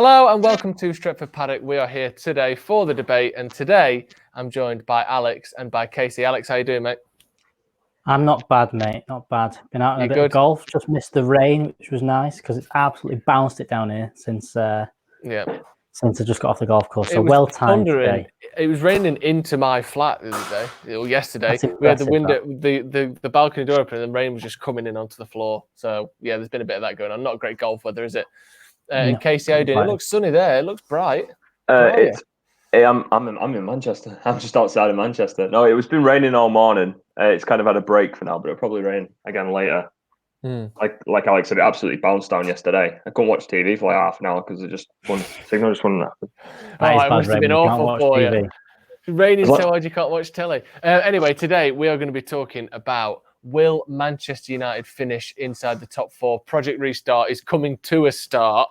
Hello and welcome to Stretford Paddock. We are here today for the debate, and today I'm joined by Alex and by Casey. Alex, how you doing, mate? I'm not bad, mate. Not bad. Been out on a bit of golf. Just missed the rain, which was nice because it's absolutely bounced it down here since I just got off the golf course. So well timed today. It was raining into my flat the other day, or yesterday. We had the window, the balcony door open, and the rain was just coming in onto the floor. So yeah, there's been a bit of that going on. Not great golf weather, is it? And Casey, how you doing? It looks sunny there. It looks bright. I'm in Manchester. I'm just outside of Manchester. No, it's been raining all morning. It's kind of had a break for now, but it'll probably rain again later. Like Alex said, it absolutely bounced down yesterday. I couldn't watch TV for like half an hour because it signal just wouldn't happen. It must have been awful for you. It's raining so hard you can't watch telly. Anyway, today we are going to be talking about, will Manchester United finish inside the top four? Project Restart is coming to a start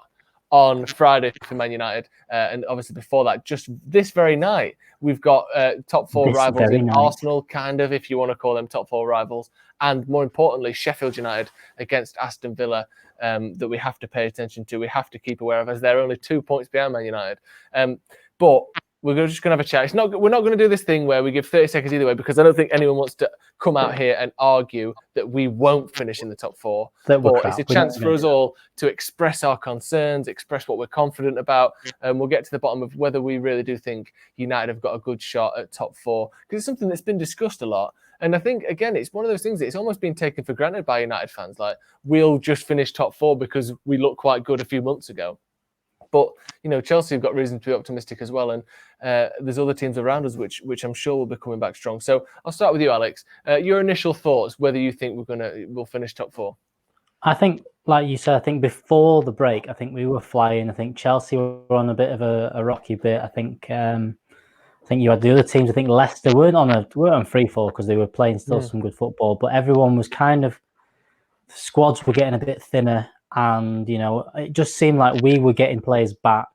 on Friday for Man United, and obviously before that, just this very night, we've got top four rivals in Arsenal, kind of, if you want to call them top four rivals, and more importantly, Sheffield United against Aston Villa, that we have to pay attention to, we have to keep aware of, as they're only 2 points behind Man United. But we're just going to have a chat. We're not going to do this thing where we give 30 seconds either way, because I don't think anyone wants to come out here and argue that we won't finish in the top four. But it's a chance for us all to express our concerns, express what we're confident about, and we'll get to the bottom of whether we really do think United have got a good shot at top four, because it's something that's been discussed a lot. And I think, again, it's one of those things that it's almost been taken for granted by United fans. Like, we'll just finish top four because we looked quite good a few months ago. But, you know, Chelsea have got reason to be optimistic as well. And there's other teams around us which I'm sure will be coming back strong. So I'll start with you, Alex. Your initial thoughts, whether you think we'll finish top four. I think, like you said, I think before the break, I think we were flying. I think Chelsea were on a bit of a rocky bit. I think you had the other teams. I think Leicester weren't on free fall because they were playing still some good football. But everyone was kind of, the squads were getting a bit thinner. And, you know, it just seemed like we were getting players back.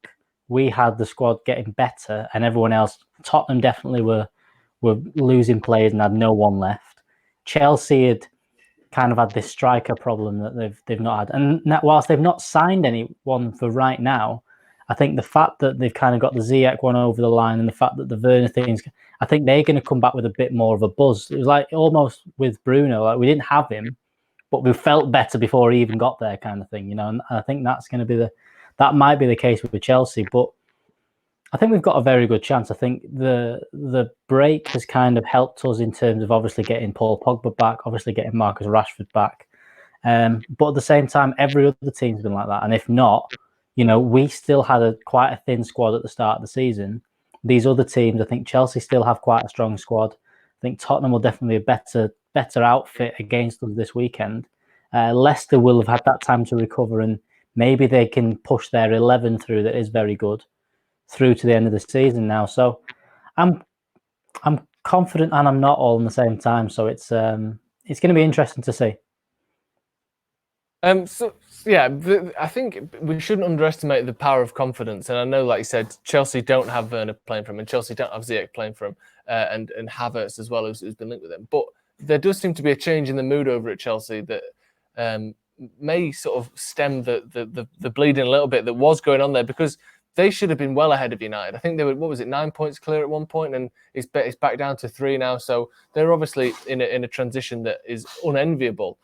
We had the squad getting better, and everyone else, Tottenham definitely were losing players and had no one left. Chelsea had kind of had this striker problem that they've not had. And whilst they've not signed anyone for right now, I think the fact that they've kind of got the Ziyech one over the line and the fact that the Werner things, I think they're going to come back with a bit more of a buzz. It was like almost with Bruno, like we didn't have him, but we felt better before he even got there, kind of thing, you know. And I think that's going to be that might be the case with Chelsea, but I think we've got a very good chance. I think the break has kind of helped us in terms of obviously getting Paul Pogba back, obviously getting Marcus Rashford back. But at the same time, every other team's been like that. And if not, you know, we still had quite a thin squad at the start of the season. These other teams, I think Chelsea still have quite a strong squad. I think Tottenham will definitely be a better outfit against us this weekend. Leicester will have had that time to recover, and maybe they can push their 11 through that is very good through to the end of the season now. So I'm confident and I'm not all in the same time. So it's going to be interesting to see. I think we shouldn't underestimate the power of confidence. And I know, like you said, Chelsea don't have Werner playing for him, and Chelsea don't have Ziyech playing for him, and Havertz as well, who's been linked with them. But there does seem to be a change in the mood over at Chelsea that may sort of stem the bleeding a little bit that was going on there, because they should have been well ahead of United. I think they were, 9 points clear at one point, and it's back down to 3 now. So they're obviously in a transition that is unenviable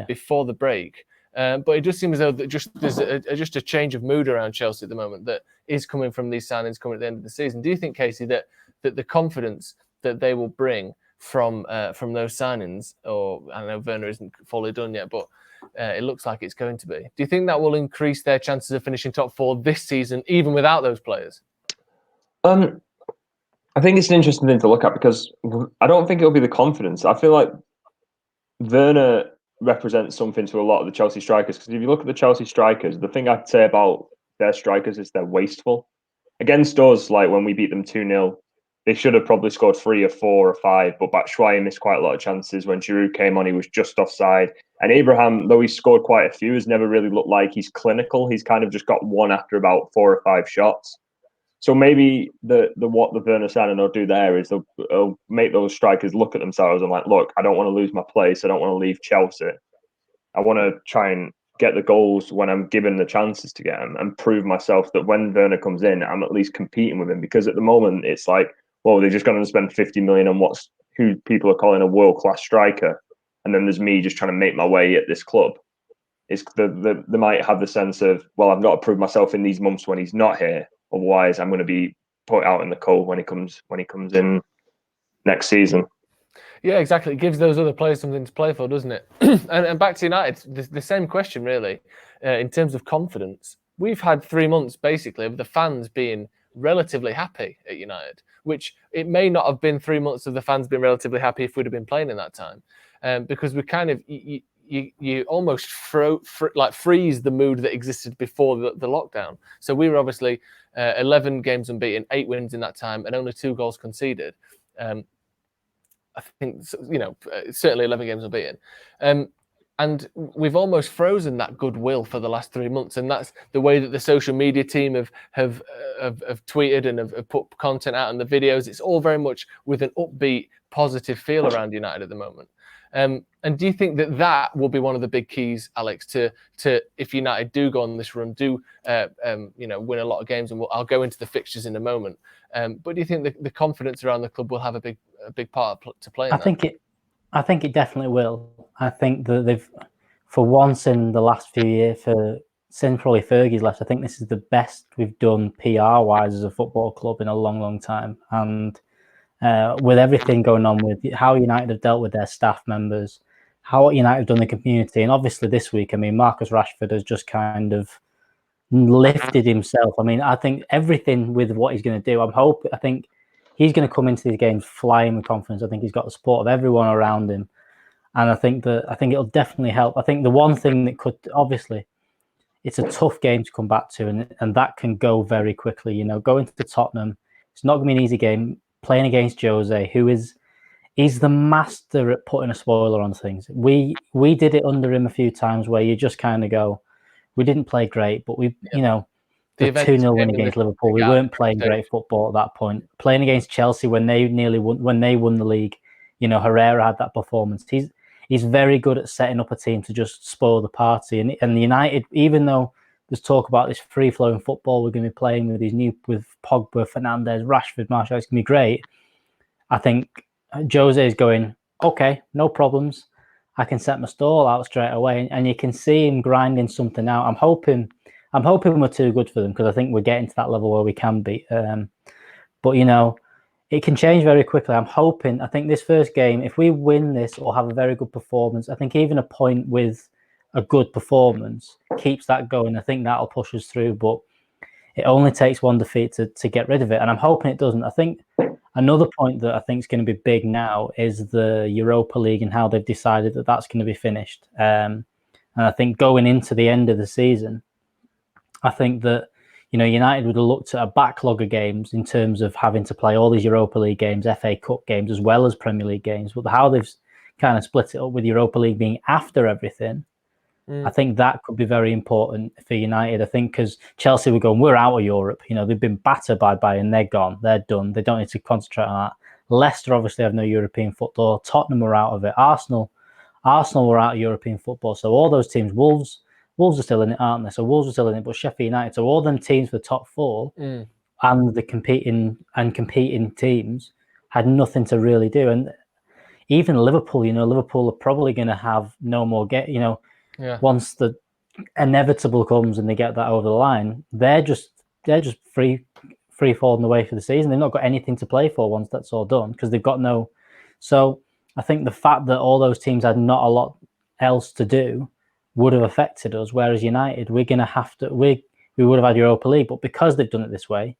before the break. But it does seem as though that there's just a change of mood around Chelsea at the moment that is coming from these signings coming at the end of the season. Do you think, Casey, that the confidence that they will bring from those signings, or I know Werner isn't fully done yet, but it looks like it's going to be. Do you think that will increase their chances of finishing top four this season, even without those players? I think it's an interesting thing to look at, because I don't think it'll be the confidence. I feel like Werner represents something to a lot of the Chelsea strikers, because if you look at the Chelsea strikers, the thing I'd say about their strikers is they're wasteful. Against us, like when we beat them 2-0, they should have probably scored 3 or 4 or 5, but Batshuayi missed quite a lot of chances. When Giroud came on, he was just offside. And Abraham, though he scored quite a few, has never really looked like he's clinical. He's kind of just got one after about 4 or 5 shots. So maybe what the Werner signing will do there is they'll make those strikers look at themselves and like, look, I don't want to lose my place. I don't want to leave Chelsea. I want to try and get the goals when I'm given the chances to get them, and prove myself that when Werner comes in, I'm at least competing with him. Because at the moment, it's like, well, they're just going to spend 50 million on who people are calling a world-class striker, and then there's me just trying to make my way at this club. It's they might have the sense of, well, I've got to prove myself in these months when he's not here, otherwise I'm going to be put out in the cold when he comes in next season. Yeah, exactly. It gives those other players something to play for, doesn't it? and back to United, the same question really. In terms of confidence, we've had 3 months basically of the fans being relatively happy at United, which it may not have been 3 months of the fans being relatively happy if we'd have been playing in that time, because we kind of you almost freeze the mood that existed before the lockdown. So we were obviously 11 games unbeaten, 8 wins in that time, and only 2 goals conceded. I think, certainly 11 games unbeaten. And we've almost frozen that goodwill for the last 3 months. And that's the way that the social media team have tweeted and have put content out and the videos. It's all very much with an upbeat, positive feel around United at the moment. And do you think that will be one of the big keys, Alex, to if United do go on this run, win a lot of games, and I'll go into the fixtures in a moment. But do you think the confidence around the club will have a big part to play in that? I think it definitely will. I think that they've, for once in the last few years, since probably Fergie's left, I think this is the best we've done PR-wise as a football club in a long, long time. And with everything going on with how United have dealt with their staff members, how United have done the community, and obviously this week, I mean, Marcus Rashford has just kind of lifted himself. I mean, I think everything with what he's going to do, I think he's going to come into these games flying with confidence. I think he's got the support of everyone around him. And I think it'll definitely help. I think the one thing that could, obviously, it's a tough game to come back to, and that can go very quickly. Going to Tottenham, it's not going to be an easy game. Playing against Jose, he's the master at putting a spoiler on things. We did it under him a few times where you just kind of go, we didn't play great, but the 2-0 win against Liverpool, we weren't playing great football at that point. Playing against Chelsea when they won the league, Herrera had that performance. He's very good at setting up a team to just spoil the party. And United, even though there's talk about this free-flowing football we're going to be playing with Pogba, Fernandes, Rashford, Martial, it's going to be great. I think Jose is going, okay, no problems. I can set my stall out straight away. And you can see him grinding something out. I'm hoping we're too good for them, because I think we're getting to that level where we can beat. But it can change very quickly. I think this first game, if we win this or have a very good performance, I think even a point with a good performance keeps that going. I think that'll push us through, but it only takes one defeat to get rid of it. And I'm hoping it doesn't. I think another point that I think is going to be big now is the Europa League and how they've decided that that's going to be finished. And I think going into the end of the season, I think that United would have looked at a backlog of games in terms of having to play all these Europa League games, FA Cup games, as well as Premier League games. But how they've kind of split it up with Europa League being after everything, I think that could be very important for United. I think because Chelsea were going, we're out of Europe. They've been battered by Bayern. They're gone. They're done. They don't need to concentrate on that. Leicester obviously have no European football. Tottenham were out of it. Arsenal were out of European football. So all those teams, Wolves are still in it, aren't they? So Wolves are still in it, but Sheffield United. So all them teams for the top 4 and the competing teams had nothing to really do. And even Liverpool, Liverpool are probably going to have no more once the inevitable comes and they get that over the line, they're just free falling away for the season. They've not got anything to play for once that's all done, because they've got no. So I think the fact that all those teams had not a lot else to do would have affected us. Whereas United, we're going to have to. We would have had Europa League, but because they've done it this way,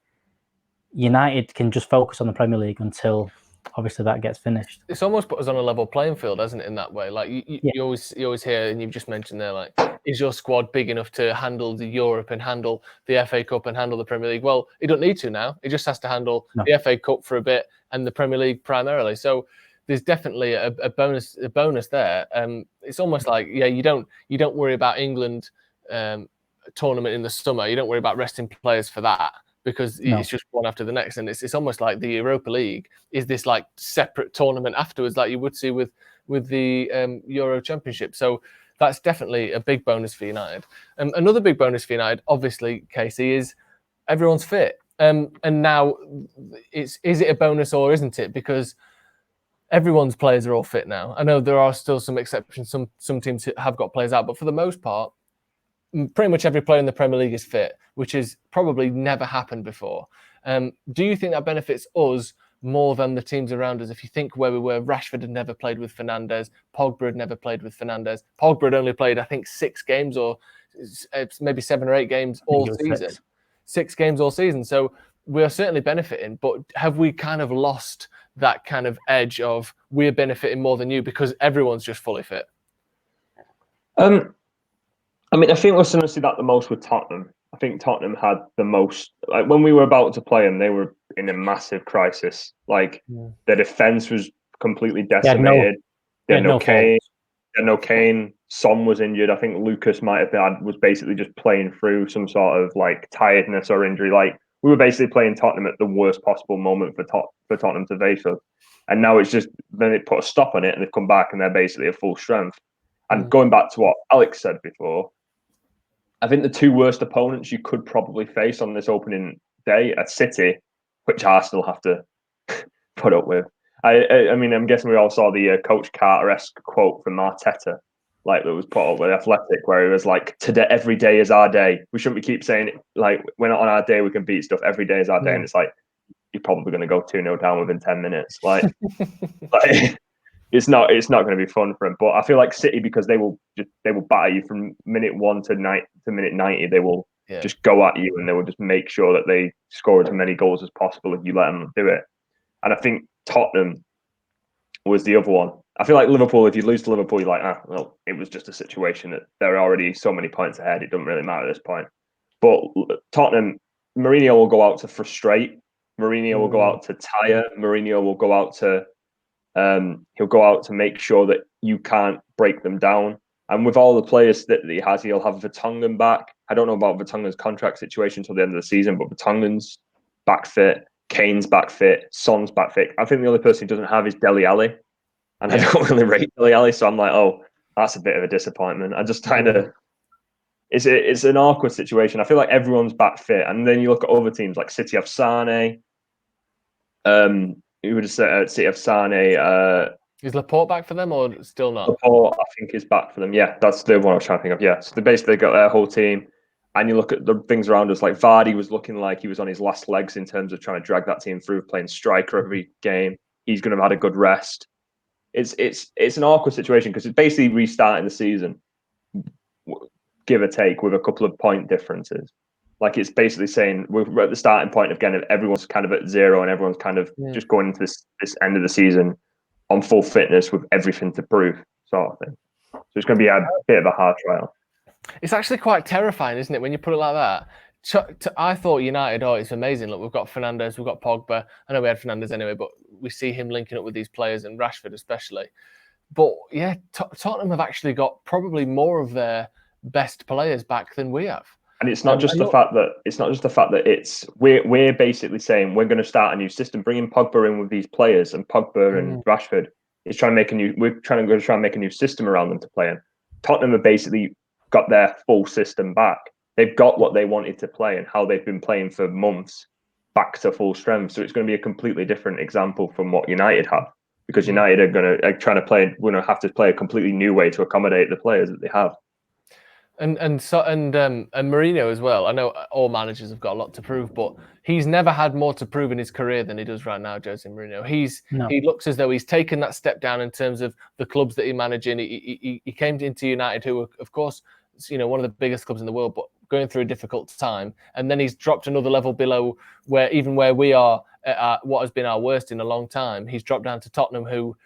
United can just focus on the Premier League until obviously that gets finished. It's almost put us on a level playing field, hasn't it, in that way? Like you always hear, and you've just mentioned there, like, is your squad big enough to handle the Europe and handle the FA Cup and handle the Premier League? Well, it don't need to now. It just has to handle the FA Cup for a bit and the Premier League primarily. So there's definitely a bonus there. It's almost like, you don't worry about England tournament in the summer. You don't worry about resting players for that, because it's just one after the next. And it's almost like the Europa League is this like separate tournament afterwards, like you would see with the Euro Championship. So that's definitely a big bonus for United. Another big bonus for United, obviously, Casey, is everyone's fit. And now, is it a bonus or isn't it? Because everyone's players are all fit now. I know there are still some exceptions. Some teams have got players out, but for the most part, pretty much every player in the Premier League is fit, which has probably never happened before. Do you think that benefits us more than the teams around us? If you think where we were, Rashford had never played with Fernandes, Pogba had never played with Fernandes. Pogba had only played, I think, 6 games or maybe 7 or 8 games all season. 6 games all season. So we are certainly benefiting, but have we kind of lost that kind of edge of we're benefiting more than you because everyone's just fully fit? I mean, I think we're starting to see that the most with Tottenham. I think Tottenham had the most, like when we were about to play them, they were in a massive crisis. Like their defense was completely decimated. They had no Kane. They had no Kane. Son was injured. I think Lucas was basically just playing through some sort of like tiredness or injury. Like we were basically playing Tottenham at the worst possible moment for Tottenham to face us. And now it's just, then they put a stop on it and they've come back and they're basically at full strength. And going back to what Alex said before, I think the 2 worst opponents you could probably face on this opening day are City, which I still have to put up with. I mean, I'm guessing we all saw the Coach Carter-esque quote from Arteta, like that was put up with Athletic, where he was like, "Today, every day is our day. We shouldn't keep saying it, like we're not on our day. We can beat stuff. Every day is our day." And it's like you're probably going to go 2-0 down within 10 minutes. Like it's not going to be fun for them. But I feel like City, because they will batter you from minute 1 to minute 90. They will just go at you and they will just make sure that they score as many goals as possible if you let them do it. And I think Tottenham was the other one. I feel like Liverpool, if you lose to Liverpool, you're like, well, it was just a situation that they're already so many points ahead. It doesn't really matter at this point. But Tottenham, Mourinho will go out to frustrate. Mourinho will go out to tire. Mourinho will go out to he'll go out to make sure that you can't break them down. And with all the players that he has, he'll have Vertonghen back. I don't know about Vertonghen's contract situation until the end of the season, but Vertonghen's back fit. Kane's back fit. Son's back fit. I think the only person he doesn't have is Dele Alli. And I don't really rate Dele Alli, so I'm like, oh, that's a bit of a disappointment. I just kind of... It's an awkward situation. I feel like everyone's back fit. And then you look at other teams, like City have Sane. You would say City have Sane. Is Laporte back for them or still not? Laporte, I think, is back for them. Yeah, that's the one I was trying to think of. Yeah, so they basically got their whole team. And you look at the things around us, like Vardy was looking like he was on his last legs in terms of trying to drag that team through, playing striker every game. He's going to have had a good rest. It's an awkward situation because it's basically restarting the season, give or take, with a couple of point differences. Like it's basically saying we're at the starting point again. Everyone's kind of at 0 and everyone's kind of just going into this end of the season on full fitness with everything to prove, sort of thing. So it's going to be a bit of a hard trial. It's actually quite terrifying, isn't it, when you put it like that? I thought United, it's amazing. Look, we've got Fernandes, we've got Pogba. I know we had Fernandes anyway, but we see him linking up with these players and Rashford especially. But yeah, Tottenham have actually got probably more of their best players back than we have. And it's not just the fact that we're basically saying we're going to start a new system, bringing Pogba in with these players, and Pogba and Rashford is trying to make a new system around them to play in. Tottenham have basically got their full system back. They've got what they wanted to play and how they've been playing for months back to full strength. So it's going to be a completely different example from what United have, because United are going to have to play a completely new way to accommodate the players that they have. And Mourinho as well. I know all managers have got a lot to prove, but he's never had more to prove in his career than he does right now, Jose Mourinho. He looks as though he's taken that step down in terms of the clubs that he managing. He came into United, who, of course, one of the biggest clubs in the world, but going through a difficult time. And then he's dropped another level below where we are at what has been our worst in a long time. He's dropped down to Tottenham, who,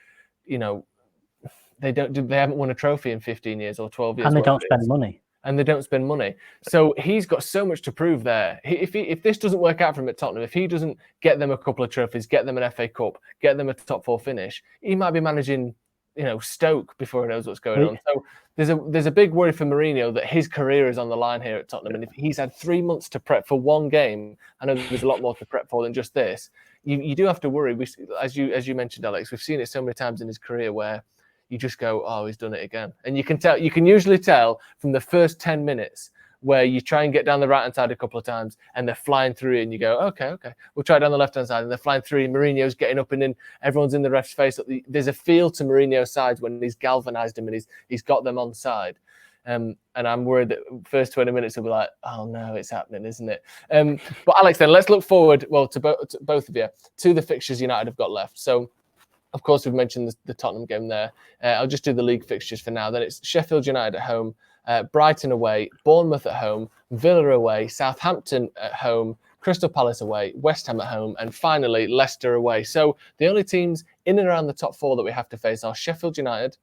they haven't won a trophy in 15 years or 12 years. And they don't spend money. And they don't spend money. So he's got so much to prove there. If this doesn't work out for him at Tottenham, if he doesn't get them a couple of trophies, get them an FA Cup, get them a top 4 finish, he might be managing, Stoke before he knows what's going on. So there's a big worry for Mourinho that his career is on the line here at Tottenham. And if he's had 3 months to prep for one game, I know there's a lot more to prep for than just this. You do have to worry. As you mentioned, Alex, we've seen it so many times in his career where you just go, oh, he's done it again. And you can usually tell from the first 10 minutes where you try and get down the right-hand side a couple of times and they're flying through and you go, okay, we'll try down the left-hand side and they're flying through and Mourinho's getting up and in, everyone's in the ref's face. There's a feel to Mourinho's side when he's galvanised them and he's got them on side. And I'm worried that first 20 minutes will be like, oh no, it's happening, isn't it? But Alex, then let's look forward, well, to both of you, to the fixtures United have got left. So, of course, we've mentioned the Tottenham game there. I'll just do the league fixtures for now. Then it's Sheffield United at home, Brighton away, Bournemouth at home, Villa away, Southampton at home, Crystal Palace away, West Ham at home, and finally Leicester away. So the only teams in and around the top four that we have to face are Sheffield United,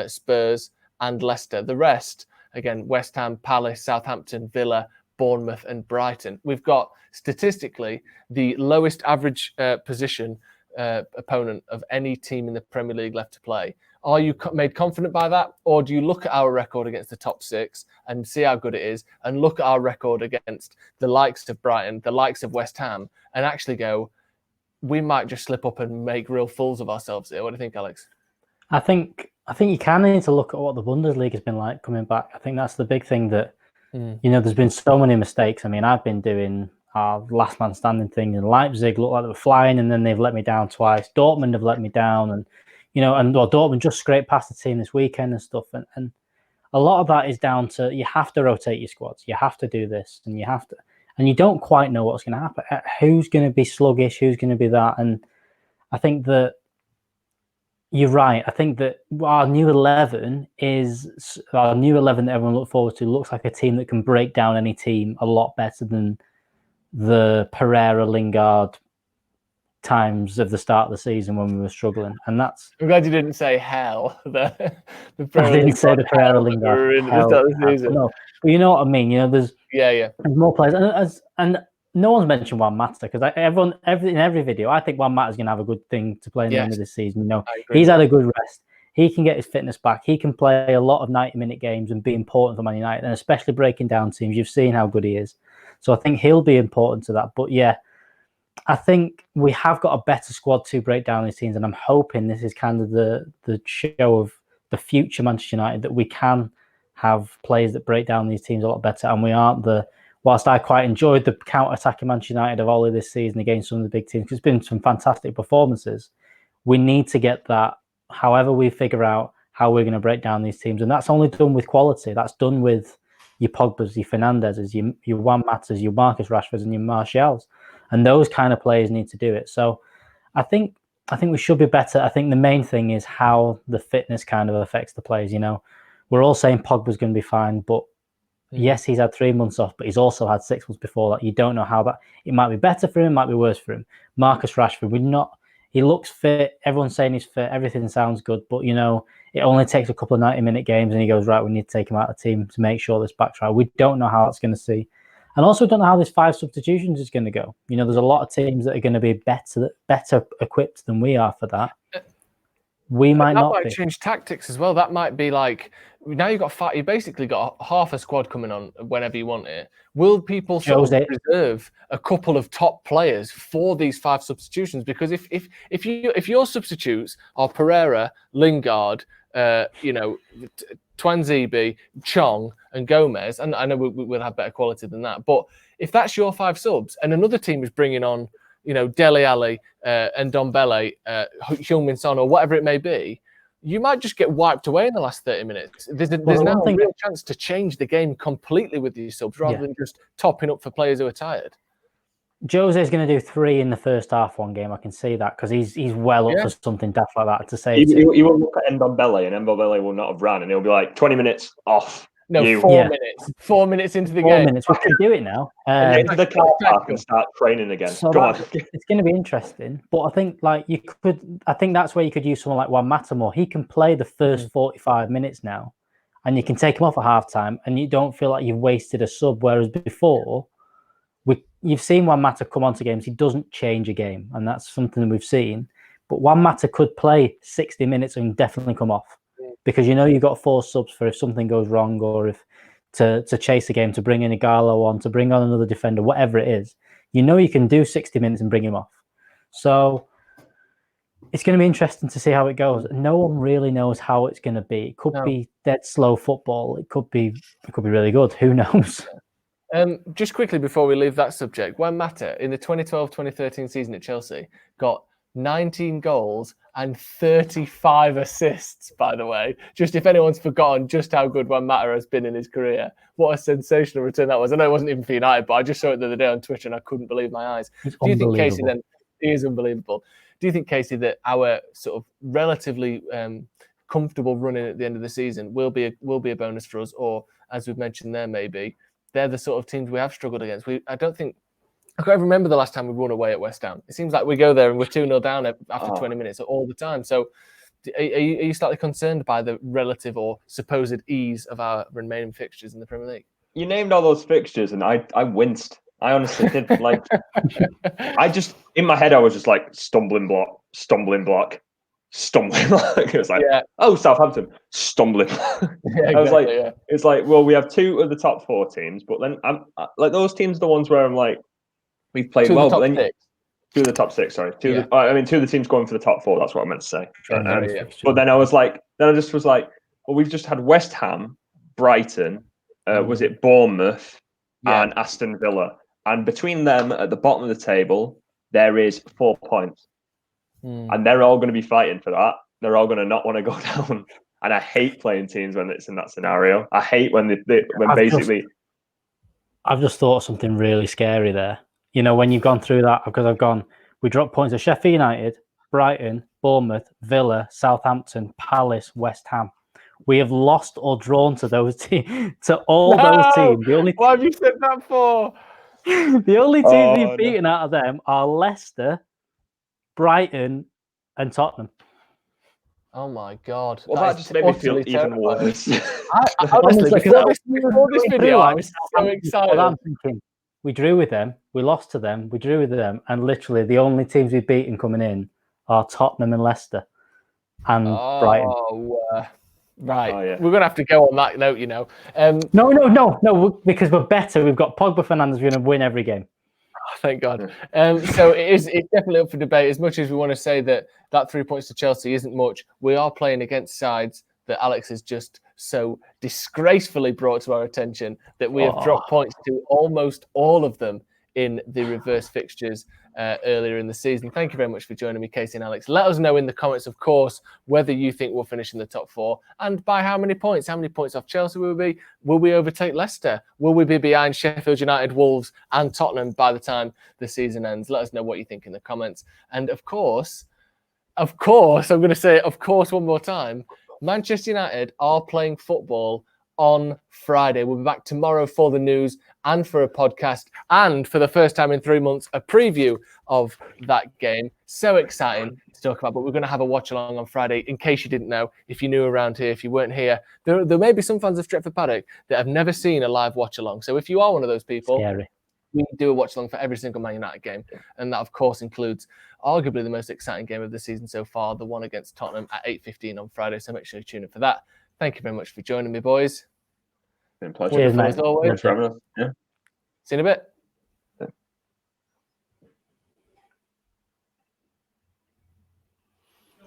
Spurs, and Leicester. The rest, again, West Ham, Palace, Southampton, Villa, Bournemouth, and Brighton. We've got statistically the lowest average position opponent of any team in the Premier League left to play. Are you made confident by that? Or do you look at our record against the top six and see how good it is and look at our record against the likes of Brighton, the likes of West Ham, and actually go, we might just slip up and make real fools of ourselves here? What do you think, Alex? I think you kind of need to look at what the Bundesliga has been like coming back. I think that's the big thing that, there's been so many mistakes. I mean, I've been doing our last man standing thing, and Leipzig looked like they were flying and then they've let me down twice. Dortmund have let me down, and Dortmund just scraped past the team this weekend and stuff. And a lot of that is down to, you have to rotate your squads. You have to do this and you don't quite know what's going to happen. Who's going to be sluggish? Who's going to be that? And I think that you're right. I think that our new 11 that everyone looked forward to looks like a team that can break down any team a lot better than the Pereira, Lingard times of the start of the season when we were struggling. And that's... I'm glad you didn't say hell. I didn't say the Pereira, Lingard. No, but you know what I mean. There's more players. And no one's mentioned Juan Mata, because in every video, I think Juan Mata is going to have a good thing to play in the end of this season. He's had a good rest. He can get his fitness back. He can play a lot of 90-minute games and be important for Man United, and especially breaking down teams. You've seen how good he is. So I think he'll be important to that. But yeah, I think we have got a better squad to break down these teams, and I'm hoping this is kind of the show of the future Manchester United, that we can have players that break down these teams a lot better, and we aren't whilst I quite enjoyed the counter-attacking Manchester United of all of this season against some of the big teams, because it's been some fantastic performances, we need to get that, however we figure out how we're going to break down these teams. And that's only done with quality. That's done with your Pogbas, your Fernandezes, your Juan Matas, your Marcus Rashfords, and your Martials. And those kind of players need to do it. So I think we should be better. I think the main thing is how the fitness kind of affects the players. We're all saying Pogba's going to be fine, but yes, he's had 3 months off, but he's also had 6 months before that. You don't know how that... It might be better for him, might be worse for him. Marcus Rashford, he looks fit. Everyone's saying he's fit. Everything sounds good, but it only takes a couple of 90-minute games, and he goes, right, we need to take him out of the team to make sure this back's right. We don't know how that's going to see. And also don't know how this 5 substitutions is going to go. There's a lot of teams that are going to be better equipped than we are for that. We might not be. That might change tactics as well. That might be like, now you basically got half a squad coming on whenever you want it. Will people reserve a couple of top players for these 5 substitutions? Because if your substitutes are Pereira, Lingard, Twanzebe, Chong, and Gomez, and I know we'll have better quality than that, but if that's your 5 subs and another team is bringing on, Dele Alli and Ndombele, Heung-min Son, or whatever it may be, you might just get wiped away in the last 30 minutes. There's now a real chance to change the game completely with these subs rather than just topping up for players who are tired. Jose's going to do 3 in the first half one game. I can see that, because he's well up for something daft like that to say. He will look at Ndombele, and Ndombele will not have ran, and he'll be like 20 minutes off. No, 4 minutes. 4 minutes into the game. 4 minutes. We can do it now. Into the car park and start training again. So Come on. It's going to be interesting. But I think I think that's where you could use someone like Juan Mata more. He can play the first 45 minutes now, and you can take him off at halftime, and you don't feel like you've wasted a sub. Whereas before, you've seen Juan Mata come onto games. He doesn't change a game, and that's something that we've seen. But Juan Mata could play 60 minutes and definitely come off. Because you've got 4 subs for if something goes wrong, or if to chase the game, to bring in a Igalo on, to bring on another defender, whatever it is. You can do 60 minutes and bring him off. So It's going to be interesting to see how it goes. No one really knows how it's going to be. It could be dead slow football. It could be really good. Who knows? Just quickly before we leave that subject, Juan Mata in the 2012-2013 season at Chelsea got 19 goals and 35 assists, by the way. Just if anyone's forgotten just how good Juan Mata has been in his career. What a sensational return that was. I know it wasn't even for United, but I just saw it the other day on Twitter and I couldn't believe my eyes. Do you think, Casey, then, he is unbelievable. Do you think, Casey, that our sort of relatively comfortable running at the end of the season will be a bonus for us? Or, as we've mentioned there, maybe, they're the sort of teams we have struggled against. I can't remember the last time we won away at West Ham. It seems like we go there and we're 2-0 down after 20 minutes all the time. So are you slightly concerned by the relative or supposed ease of our remaining fixtures in the Premier League? You named all those fixtures and I winced. I honestly did. Like, I just, in my head, I was just like, stumbling block. It was like, Southampton, stumbling block. Yeah, exactly, It's like, well, we have 2 of the top 4 teams, but then I'm like, those teams are the ones where I'm like, we've played well, but then 2 of the top 6, sorry. 2 of the teams going for the top 4, that's what I meant to say. But then I just was like, well, we've just had West Ham, Brighton, was it Bournemouth and Aston Villa. And between them at the bottom of the table, there is 4 points. And they're all going to be fighting for that. They're all going to not want to go down. And I hate playing teams when it's in that scenario. I hate when I've just thought of something really scary there. You know, when you've gone through that, because we dropped points to Sheffield United, Brighton, Bournemouth, Villa, Southampton, Palace, West Ham. We have lost or drawn to those teams, those teams. What have you said that for? The only teams we've beaten out of them are Leicester, Brighton, and Tottenham. Oh my God! Well, that just made me feel even worse. Honestly, before this video, I was so excited. I'm thinking, we drew with them, we lost to them, we drew with them, and literally the only teams we've beaten coming in are Tottenham and Leicester, and Brighton. Right, we're going to have to go on that note, you know. No, because we're better. We've got Pogba, Fernandes. We're going to win every game. Oh, thank God. So it's definitely up for debate. As much as we want to say that 3 points to Chelsea isn't much, we are playing against sides that Alex has just so disgracefully brought to our attention that we have dropped points to almost all of them in the reverse fixtures earlier in the season. Thank you very much for joining me, Casey and Alex. Let us know in the comments, of course, whether you think we'll finish in the top 4 and by how many points. How many points off Chelsea will we be? Will we overtake Leicester? Will we be behind Sheffield United, Wolves and Tottenham by the time the season ends? Let us know what you think in the comments. And of course, I'm going to say, of course, one more time, Manchester United are playing football on Friday. We'll be back tomorrow for the news and for a podcast, and for the first time in 3 months, a preview of that game. So exciting to talk about, but we're going to have a watch along on Friday. In case you didn't know, if you're new around here, if you weren't here, there may be some fans of Stretford Paddock that have never seen a live watch along. So if you are one of those people, we do a watch along for every single Man United game, and that of course includes arguably the most exciting game of the season so far, the one against Tottenham at 8:15 on Friday. So make sure you tune in for that. Thank you very much for joining me, boys. Been a pleasure. Cheers, mate. As always. Thanks for having us. Yeah. See you in a bit.